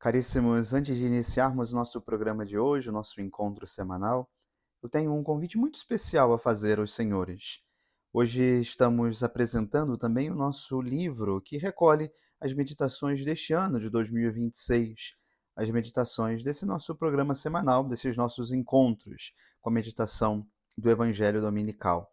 Caríssimos, antes de iniciarmos nosso programa de hoje, o nosso encontro semanal, eu tenho um convite muito especial a fazer aos senhores. Hoje estamos apresentando também o nosso livro que recolhe as meditações deste ano de 2026, as meditações desse nosso programa semanal, desses nossos encontros com a meditação do Evangelho Dominical.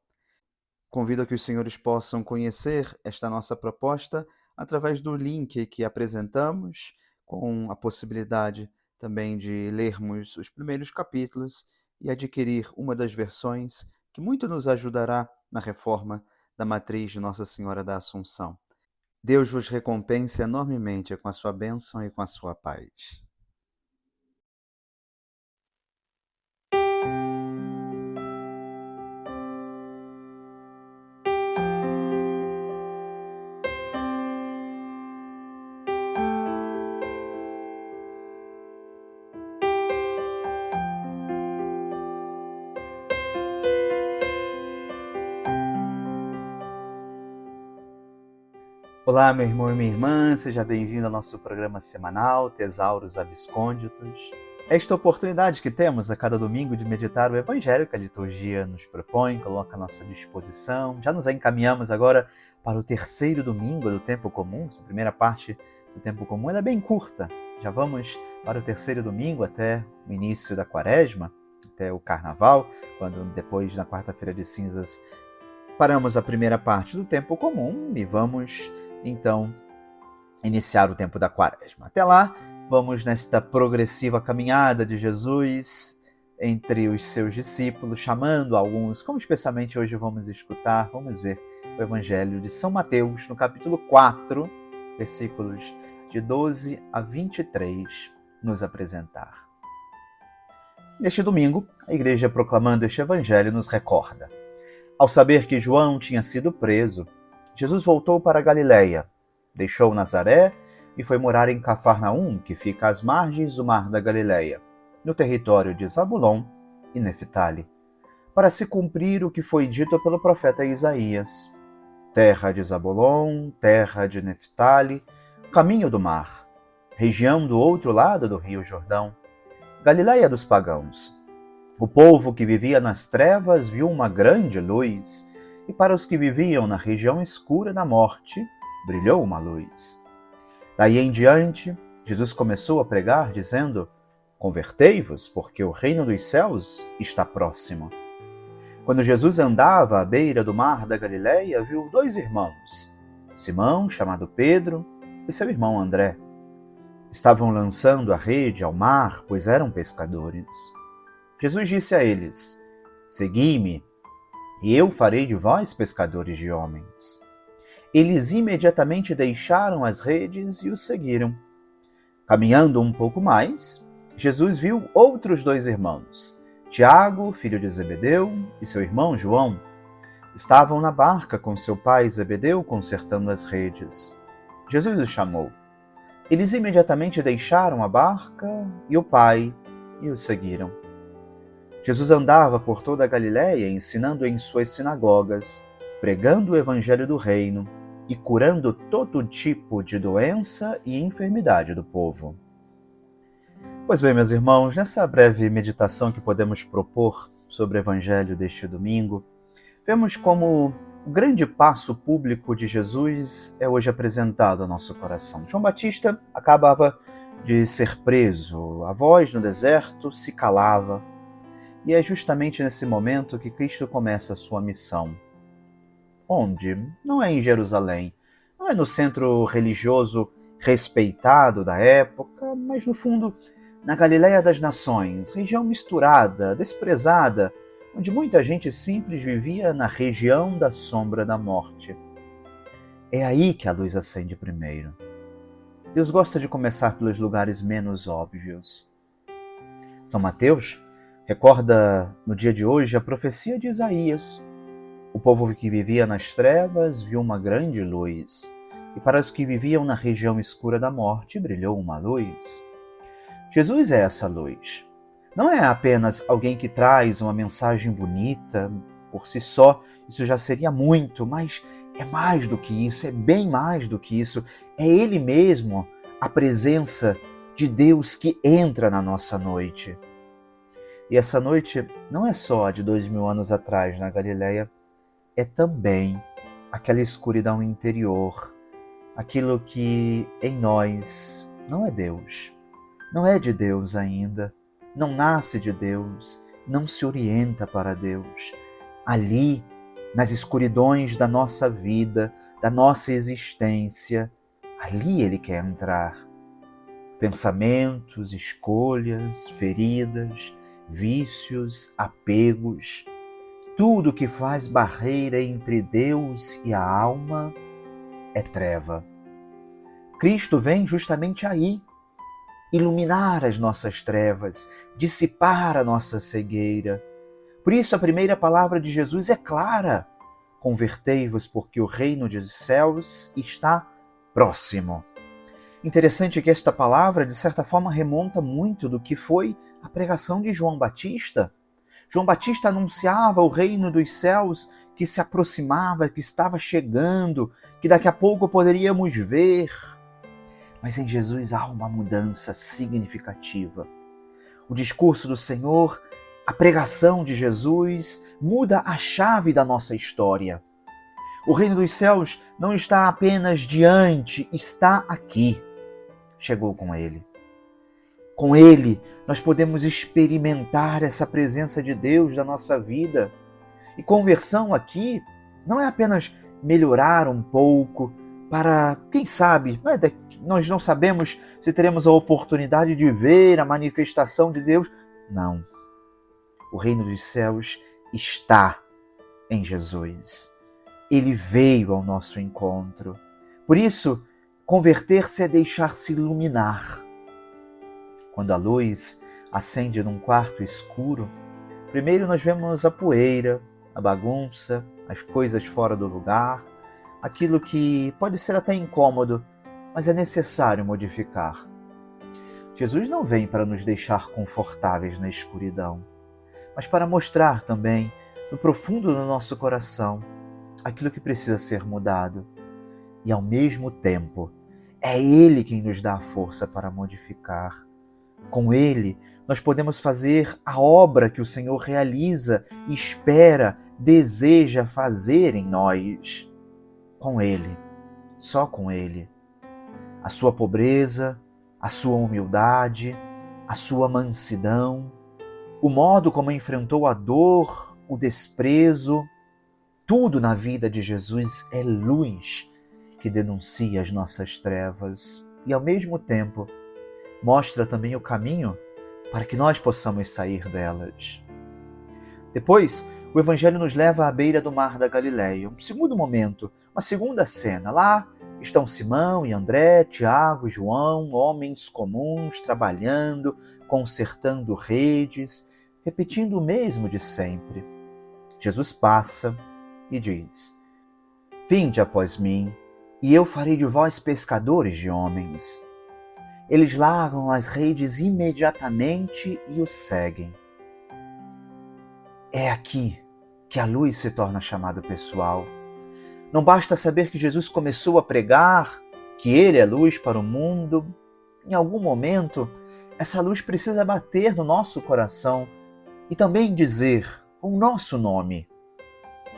Convido a que os senhores possam conhecer esta nossa proposta através do link que apresentamos, com a possibilidade também de lermos os primeiros capítulos e adquirir uma das versões que muito nos ajudará na reforma da matriz de Nossa Senhora da Assunção. Deus vos recompense enormemente com a sua bênção e com a sua paz. Olá, meu irmão e minha irmã, seja bem-vindo ao nosso programa semanal, Tesauros Abscônditos. Esta oportunidade que temos a cada domingo de meditar o Evangelho que a liturgia nos propõe, coloca à nossa disposição. Já nos encaminhamos agora para o terceiro domingo do tempo comum. Essa primeira parte do tempo comum ela é bem curta. Já vamos para o terceiro domingo até o início da Quaresma, até o Carnaval, quando depois, na quarta-feira de cinzas, paramos a primeira parte do tempo comum e vamos então iniciar o tempo da Quaresma. Até lá, vamos nesta progressiva caminhada de Jesus entre os seus discípulos, chamando alguns, como especialmente hoje vamos ver o Evangelho de São Mateus, no capítulo 4, versículos de 12 a 23, nos apresentar. Neste domingo, a Igreja, proclamando este Evangelho, nos recorda. Ao saber que João tinha sido preso, Jesus voltou para a Galiléia, deixou Nazaré e foi morar em Cafarnaum, que fica às margens do mar da Galiléia, no território de Zabulon e Neftali, para se cumprir o que foi dito pelo profeta Isaías. Terra de Zabulon, terra de Neftali, caminho do mar, região do outro lado do rio Jordão, Galiléia dos pagãos. O povo que vivia nas trevas viu uma grande luz, e para os que viviam na região escura da morte, brilhou uma luz. Daí em diante, Jesus começou a pregar, dizendo: Convertei-vos, porque o reino dos céus está próximo. Quando Jesus andava à beira do mar da Galiléia, viu dois irmãos, Simão, chamado Pedro, e seu irmão André. Estavam lançando a rede ao mar, pois eram pescadores. Jesus disse a eles: Segui-me, e eu farei de vós pescadores de homens. Eles imediatamente deixaram as redes e o seguiram. Caminhando um pouco mais, Jesus viu outros dois irmãos, Tiago, filho de Zebedeu, e seu irmão João. Estavam na barca com seu pai Zebedeu consertando as redes. Jesus os chamou. Eles imediatamente deixaram a barca e o pai e o seguiram. Jesus andava por toda a Galiléia, ensinando em suas sinagogas, pregando o evangelho do reino e curando todo tipo de doença e enfermidade do povo. Pois bem, meus irmãos, nessa breve meditação que podemos propor sobre o evangelho deste domingo, vemos como o grande passo público de Jesus é hoje apresentado ao nosso coração. João Batista acabava de ser preso, a voz no deserto se calava, e é justamente nesse momento que Cristo começa a sua missão. Onde? Não é em Jerusalém, não é no centro religioso respeitado da época, mas no fundo na Galiléia das Nações, região misturada, desprezada, onde muita gente simples vivia na região da sombra da morte. É aí que a luz acende primeiro. Deus gosta de começar pelos lugares menos óbvios. São Mateus recorda no dia de hoje a profecia de Isaías. O povo que vivia nas trevas viu uma grande luz, e para os que viviam na região escura da morte brilhou uma luz. Jesus é essa luz. Não é apenas alguém que traz uma mensagem bonita, por si só, isso já seria muito, mas é mais do que isso, é bem mais do que isso. É Ele mesmo, a presença de Deus que entra na nossa noite. E essa noite não é só a de 2000 anos atrás na Galileia, é também aquela escuridão interior, aquilo que em nós não é Deus, não é de Deus ainda, não nasce de Deus, não se orienta para Deus. Ali, nas escuridões da nossa vida, da nossa existência, ali Ele quer entrar. Pensamentos, escolhas, feridas, vícios, apegos, tudo que faz barreira entre Deus e a alma é treva. Cristo vem justamente aí, iluminar as nossas trevas, dissipar a nossa cegueira. Por isso a primeira palavra de Jesus é clara: convertei-vos, porque o reino dos céus está próximo. Interessante que esta palavra, de certa forma, remonta muito do que foi a pregação de João Batista. João Batista anunciava o reino dos céus que se aproximava, que estava chegando, que daqui a pouco poderíamos ver. Mas em Jesus há uma mudança significativa. O discurso do Senhor, a pregação de Jesus, muda a chave da nossa história. O reino dos céus não está apenas diante, está aqui. Chegou com Ele. Com Ele, nós podemos experimentar essa presença de Deus na nossa vida. E conversão aqui não é apenas melhorar um pouco para, quem sabe, nós não sabemos se teremos a oportunidade de ver a manifestação de Deus. Não. O reino dos céus está em Jesus. Ele veio ao nosso encontro. Por isso, converter-se é deixar-se iluminar. Quando a luz acende num quarto escuro, primeiro nós vemos a poeira, a bagunça, as coisas fora do lugar, aquilo que pode ser até incômodo, mas é necessário modificar. Jesus não vem para nos deixar confortáveis na escuridão, mas para mostrar também, no profundo do nosso coração, aquilo que precisa ser mudado. E ao mesmo tempo, é Ele quem nos dá a força para modificar. Com Ele, nós podemos fazer a obra que o Senhor realiza, espera, deseja fazer em nós. Com Ele, só com Ele. A sua pobreza, a sua humildade, a sua mansidão, o modo como enfrentou a dor, o desprezo, tudo na vida de Jesus é luz que denuncia as nossas trevas e, ao mesmo tempo, mostra também o caminho para que nós possamos sair delas. Depois, o Evangelho nos leva à beira do mar da Galileia. Um segundo momento, uma segunda cena. Lá estão Simão e André, Tiago e João, homens comuns, trabalhando, consertando redes, repetindo o mesmo de sempre. Jesus passa e diz: vinde após mim, e eu farei de vós pescadores de homens. Eles largam as redes imediatamente e o seguem. É aqui que a luz se torna chamado pessoal. Não basta saber que Jesus começou a pregar, que Ele é luz para o mundo. Em algum momento, essa luz precisa bater no nosso coração e também dizer o nosso nome: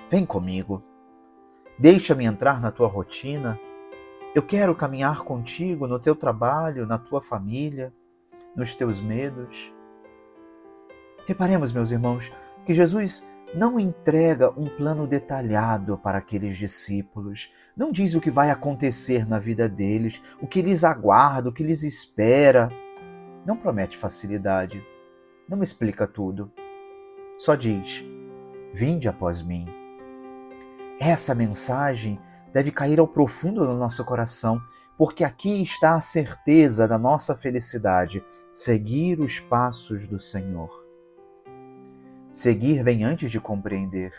vem comigo. Deixa-me entrar na tua rotina. Eu quero caminhar contigo no teu trabalho, na tua família, nos teus medos. Reparemos, meus irmãos, que Jesus não entrega um plano detalhado para aqueles discípulos. Não diz o que vai acontecer na vida deles, o que lhes aguarda, o que lhes espera. Não promete facilidade. Não explica tudo. Só diz: vinde após mim. Essa mensagem deve cair ao profundo do nosso coração, porque aqui está a certeza da nossa felicidade: seguir os passos do Senhor. Seguir vem antes de compreender.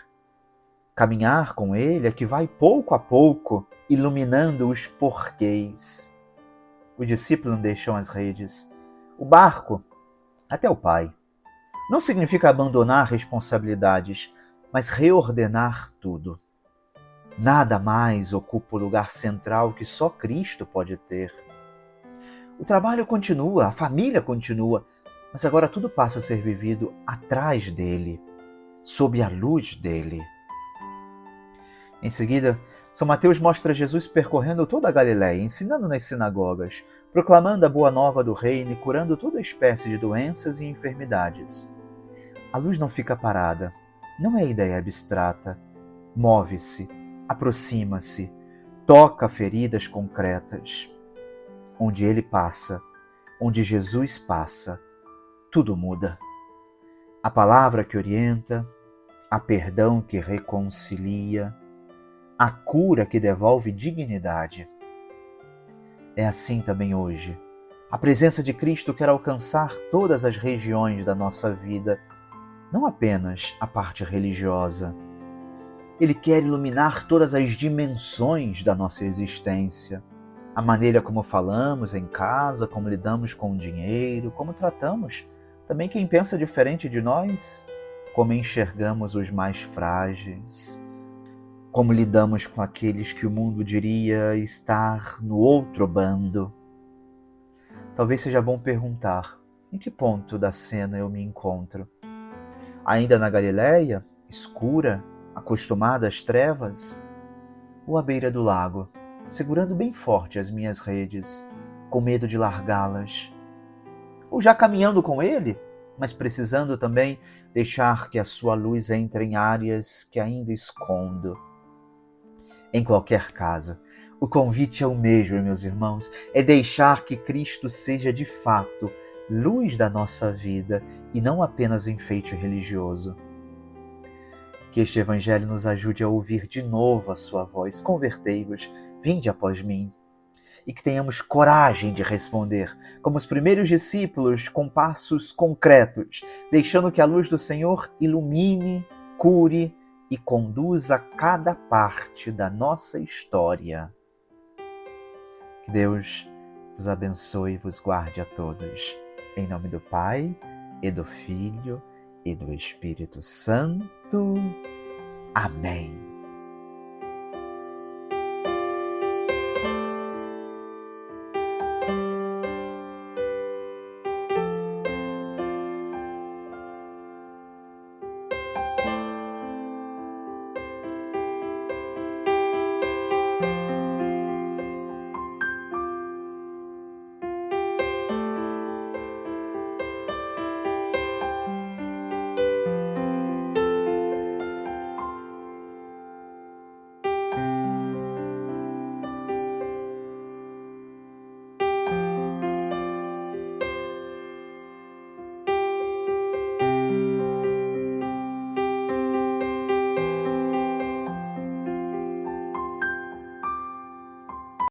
Caminhar com Ele é que vai pouco a pouco iluminando os porquês. Os discípulos não deixam as redes, o barco, até o Pai. Não significa abandonar responsabilidades, mas reordenar tudo. Nada mais ocupa o lugar central que só Cristo pode ter. O trabalho continua, a família continua, mas agora tudo passa a ser vivido atrás dele, sob a luz dele. Em seguida, São Mateus mostra Jesus percorrendo toda a Galiléia, ensinando nas sinagogas, proclamando a boa nova do reino e curando toda espécie de doenças e enfermidades. A luz não fica parada, não é ideia abstrata. Move-se, aproxima-se, toca feridas concretas. Onde ele passa, onde Jesus passa, tudo muda. A palavra que orienta, a perdão que reconcilia, a cura que devolve dignidade. É assim também hoje. A presença de Cristo quer alcançar todas as regiões da nossa vida, não apenas a parte religiosa. Ele quer iluminar todas as dimensões da nossa existência. A maneira como falamos em casa, como lidamos com o dinheiro, como tratamos também quem pensa diferente de nós, como enxergamos os mais frágeis, como lidamos com aqueles que o mundo diria estar no outro bando. Talvez seja bom perguntar: em que ponto da cena eu me encontro? Ainda na Galiléia, escura, acostumada às trevas? Ou à beira do lago, segurando bem forte as minhas redes, com medo de largá-las? Ou já caminhando com ele, mas precisando também deixar que a sua luz entre em áreas que ainda escondo? Em qualquer caso, o convite é o mesmo, meus irmãos, é deixar que Cristo seja de fato luz da nossa vida e não apenas enfeite religioso. Que este Evangelho nos ajude a ouvir de novo a sua voz: convertei-vos, vinde após mim. E que tenhamos coragem de responder, como os primeiros discípulos, com passos concretos, deixando que a luz do Senhor ilumine, cure e conduza cada parte da nossa história. Que Deus vos abençoe e vos guarde a todos. Em nome do Pai, e do Filho, e do Espírito Santo. Amém.